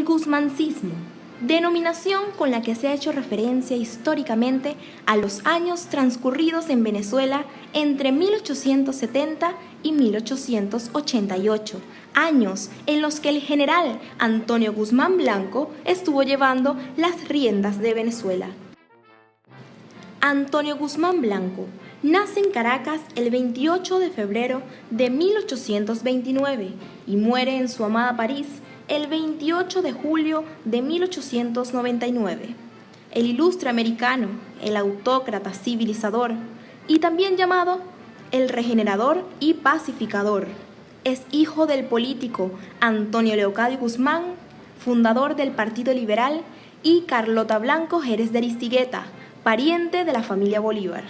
El guzmancismo, denominación con la que se ha hecho referencia históricamente a los años transcurridos en Venezuela entre 1870 y 1888, años en los que el general Antonio Guzmán Blanco estuvo llevando las riendas de Venezuela. Antonio Guzmán Blanco nace en Caracas el 28 de febrero de 1829 y muere en su amada París el 28 de julio de 1899. El ilustre americano, el autócrata civilizador y también llamado el regenerador y pacificador, es hijo del político Antonio Leocadio Guzmán, fundador del Partido Liberal, y Carlota Blanco Jerez de Aristigueta, pariente de la familia Bolívar.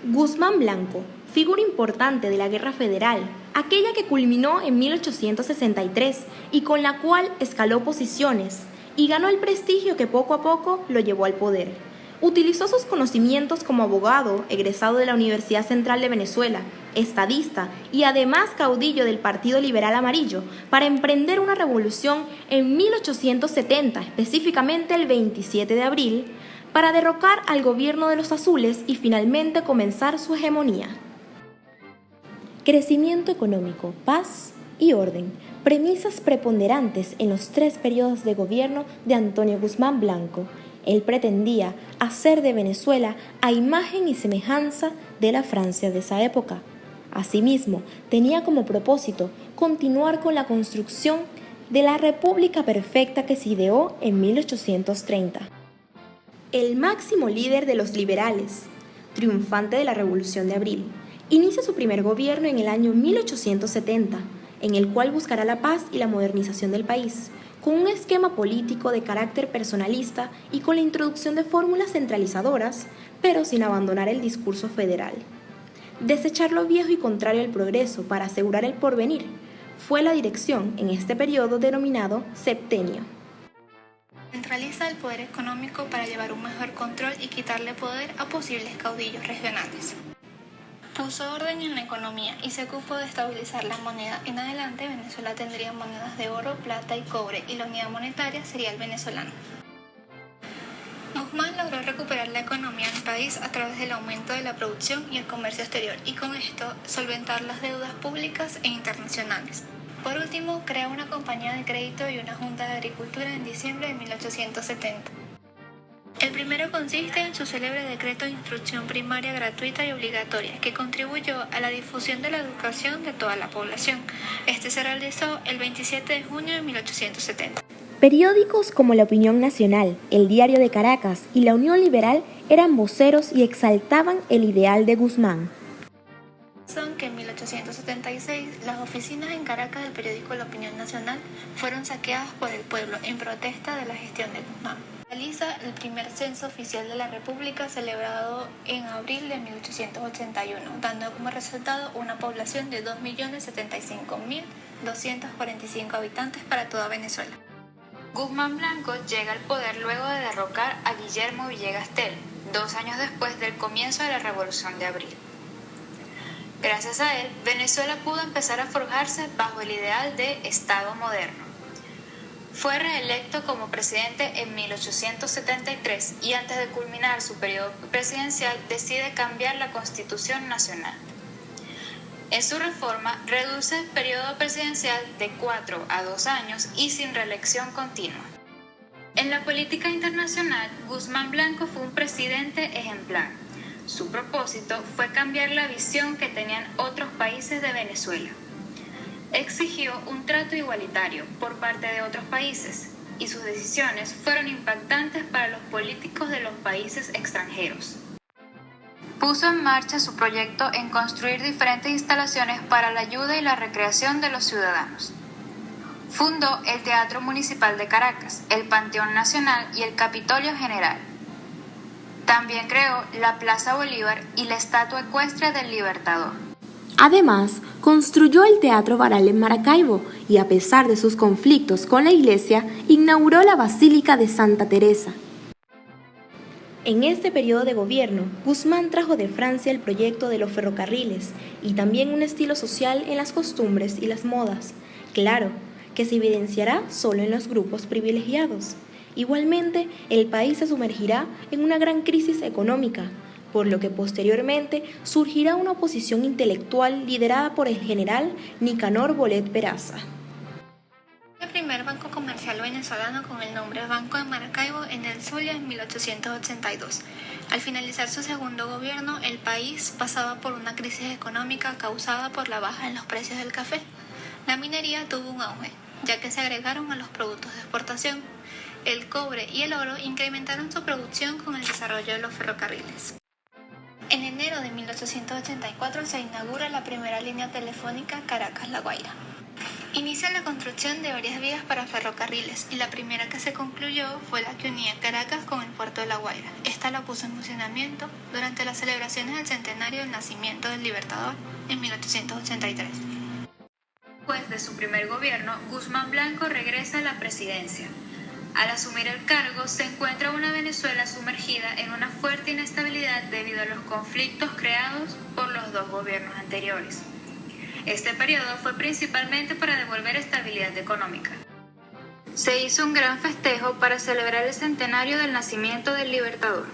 Guzmán Blanco, figura importante de la Guerra Federal, aquella que culminó en 1863 y con la cual escaló posiciones y ganó el prestigio que poco a poco lo llevó al poder. Utilizó sus conocimientos como abogado, egresado de la Universidad Central de Venezuela, estadista y además caudillo del Partido Liberal Amarillo, para emprender una revolución en 1870, específicamente el 27 de abril, para derrocar al gobierno de los azules y finalmente comenzar su hegemonía. Crecimiento económico, paz y orden, premisas preponderantes en los 3 periodos de gobierno de Antonio Guzmán Blanco. Él pretendía hacer de Venezuela a imagen y semejanza de la Francia de esa época. Asimismo, tenía como propósito continuar con la construcción de la República Perfecta que se ideó en 1830. El máximo líder de los liberales, triunfante de la Revolución de Abril, inicia su primer gobierno en el año 1870, en el cual buscará la paz y la modernización del país, con un esquema político de carácter personalista y con la introducción de fórmulas centralizadoras, pero sin abandonar el discurso federal. Desechar lo viejo y contrario al progreso para asegurar el porvenir fue la dirección en este periodo denominado septenio. Centraliza el poder económico para llevar un mejor control y quitarle poder a posibles caudillos regionales. Puso orden en la economía y se ocupó de estabilizar la moneda. En adelante, Venezuela tendría monedas de oro, plata y cobre, y la unidad monetaria sería el venezolano. Guzmán logró recuperar la economía del país a través del aumento de la producción y el comercio exterior, y con esto solventar las deudas públicas e internacionales. Por último, crea una compañía de crédito y una junta de agricultura en diciembre de 1870. El primero consiste en su célebre decreto de instrucción primaria gratuita y obligatoria, que contribuyó a la difusión de la educación de toda la población. Este se realizó el 27 de junio de 1870. Periódicos como La Opinión Nacional, El Diario de Caracas y La Unión Liberal eran voceros y exaltaban el ideal de Guzmán. Son que en 1876 las oficinas en Caracas del periódico La Opinión Nacional fueron saqueadas por el pueblo en protesta de la gestión de Guzmán. Realiza el primer censo oficial de la República celebrado en abril de 1881, dando como resultado una población de 2.075.245 habitantes para toda Venezuela. Guzmán Blanco llega al poder luego de derrocar a Guillermo Villegas Tell, 2 años después del comienzo de la Revolución de Abril. Gracias a él, Venezuela pudo empezar a forjarse bajo el ideal de Estado moderno. Fue reelecto como presidente en 1873 y antes de culminar su periodo presidencial decide cambiar la Constitución Nacional. En su reforma reduce el periodo presidencial de 4 a 2 años y sin reelección continua. En la política internacional, Guzmán Blanco fue un presidente ejemplar. Su propósito fue cambiar la visión que tenían otros países de Venezuela. Exigió un trato igualitario por parte de otros países y sus decisiones fueron impactantes para los políticos de los países extranjeros. Puso en marcha su proyecto en construir diferentes instalaciones para la ayuda y la recreación de los ciudadanos. Fundó el Teatro Municipal de Caracas, el Panteón Nacional y el Capitolio General. También creó la Plaza Bolívar y la estatua ecuestre del Libertador. Además, construyó el Teatro Baral en Maracaibo y, a pesar de sus conflictos con la iglesia, inauguró la Basílica de Santa Teresa. En este periodo de gobierno, Guzmán trajo de Francia el proyecto de los ferrocarriles y también un estilo social en las costumbres y las modas. Claro que se evidenciará solo en los grupos privilegiados. Igualmente, el país se sumergirá en una gran crisis económica, por lo que posteriormente surgirá una oposición intelectual liderada por el general Nicanor Bolet Peraza. El primer banco comercial venezolano con el nombre Banco de Maracaibo en el Zulia en 1882. Al finalizar su segundo gobierno, el país pasaba por una crisis económica causada por la baja en los precios del café. La minería tuvo un auge, ya que se agregaron a los productos de exportación. El cobre y el oro incrementaron su producción con el desarrollo de los ferrocarriles. En enero de 1884 se inaugura la primera línea telefónica Caracas-La Guaira. Inicia la construcción de varias vías para ferrocarriles y la primera que se concluyó fue la que unía Caracas con el puerto de La Guaira. Esta la puso en funcionamiento durante las celebraciones del centenario del nacimiento del Libertador en 1883. Después de su primer gobierno, Guzmán Blanco regresa a la presidencia. Al asumir el cargo, se encuentra una Venezuela sumergida en una fuerte inestabilidad debido a los conflictos creados por los dos gobiernos anteriores. Este periodo fue principalmente para devolver estabilidad económica. Se hizo un gran festejo para celebrar el centenario del nacimiento del Libertador.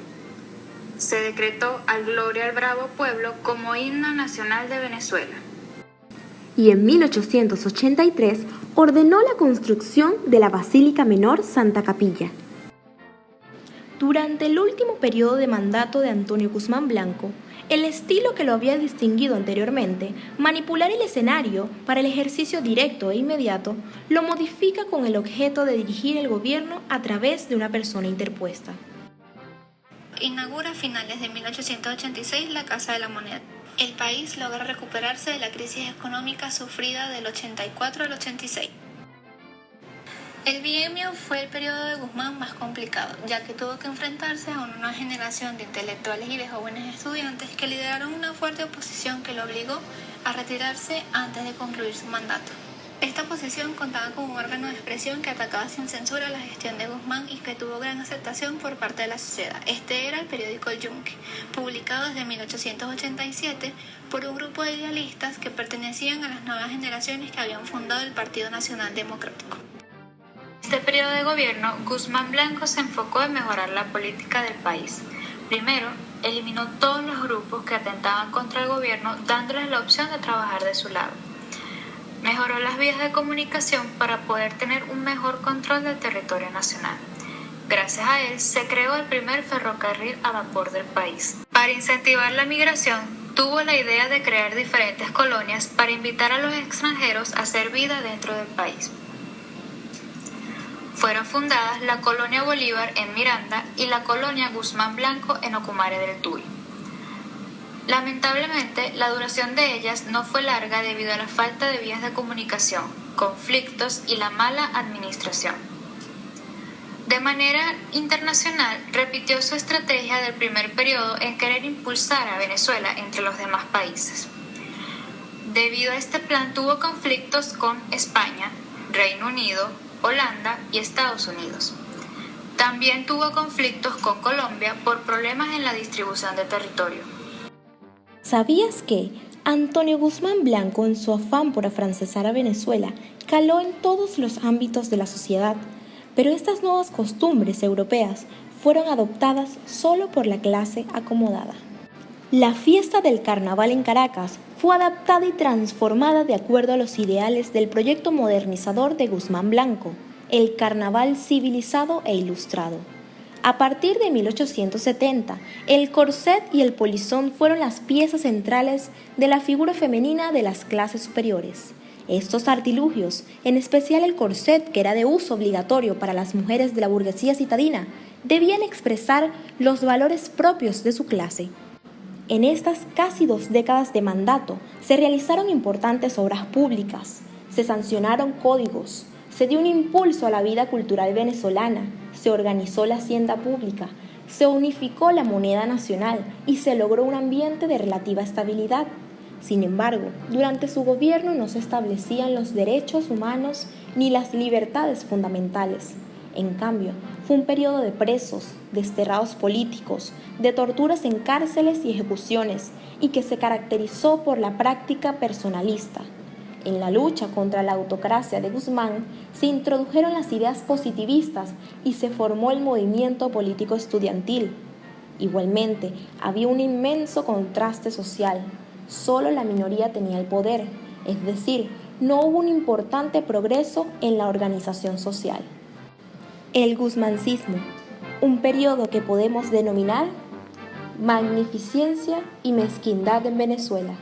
Se decretó al Gloria al Bravo Pueblo como himno nacional de Venezuela. Y en 1883 ordenó la construcción de la Basílica Menor Santa Capilla. Durante el último periodo de mandato de Antonio Guzmán Blanco, el estilo que lo había distinguido anteriormente, manipular el escenario para el ejercicio directo e inmediato, lo modifica con el objeto de dirigir el gobierno a través de una persona interpuesta. Inaugura a finales de 1886 la Casa de la Moneda. El país logra recuperarse de la crisis económica sufrida del 84 al 86. El bienio fue el periodo de Guzmán más complicado, ya que tuvo que enfrentarse a una nueva generación de intelectuales y de jóvenes estudiantes que lideraron una fuerte oposición que lo obligó a retirarse antes de concluir su mandato. Esta oposición contaba con un órgano de expresión que atacaba sin censura la gestión de Guzmán y que tuvo gran aceptación por parte de la sociedad. Este era el periódico El Yunque, publicado desde 1887 por un grupo de idealistas que pertenecían a las nuevas generaciones que habían fundado el Partido Nacional Democrático. En este periodo de gobierno, Guzmán Blanco se enfocó en mejorar la política del país. Primero, eliminó todos los grupos que atentaban contra el gobierno, dándoles la opción de trabajar de su lado. Mejoró las vías de comunicación para poder tener un mejor control del territorio nacional. Gracias a él se creó el primer ferrocarril a vapor del país. Para incentivar la migración, tuvo la idea de crear diferentes colonias para invitar a los extranjeros a hacer vida dentro del país. Fueron fundadas la Colonia Bolívar en Miranda y la Colonia Guzmán Blanco en Ocumare del Tuy. Lamentablemente, la duración de ellas no fue larga debido a la falta de vías de comunicación, conflictos y la mala administración. De manera internacional, repitió su estrategia del primer periodo en querer impulsar a Venezuela entre los demás países. Debido a este plan, tuvo conflictos con España, Reino Unido, Holanda y Estados Unidos. También tuvo conflictos con Colombia por problemas en la distribución de territorio. ¿Sabías que Antonio Guzmán Blanco, en su afán por afrancesar a Venezuela, caló en todos los ámbitos de la sociedad, pero estas nuevas costumbres europeas fueron adoptadas solo por la clase acomodada? La fiesta del carnaval en Caracas fue adaptada y transformada de acuerdo a los ideales del proyecto modernizador de Guzmán Blanco, el carnaval civilizado e ilustrado. A partir de 1870, el corset y el polizón fueron las piezas centrales de la figura femenina de las clases superiores. Estos artilugios, en especial el corset, que era de uso obligatorio para las mujeres de la burguesía citadina, debían expresar los valores propios de su clase. En estas casi 2 décadas de mandato se realizaron importantes obras públicas, se sancionaron códigos, se dio un impulso a la vida cultural venezolana, se organizó la hacienda pública, se unificó la moneda nacional y se logró un ambiente de relativa estabilidad. Sin embargo, durante su gobierno no se establecían los derechos humanos ni las libertades fundamentales. En cambio, fue un periodo de presos, desterrados políticos, de torturas en cárceles y ejecuciones, y que se caracterizó por la práctica personalista. En la lucha contra la autocracia de Guzmán se introdujeron las ideas positivistas y se formó el movimiento político estudiantil. Igualmente, había un inmenso contraste social. Solo la minoría tenía el poder, es decir, no hubo un importante progreso en la organización social. El guzmancismo, un periodo que podemos denominar magnificencia y mezquindad en Venezuela.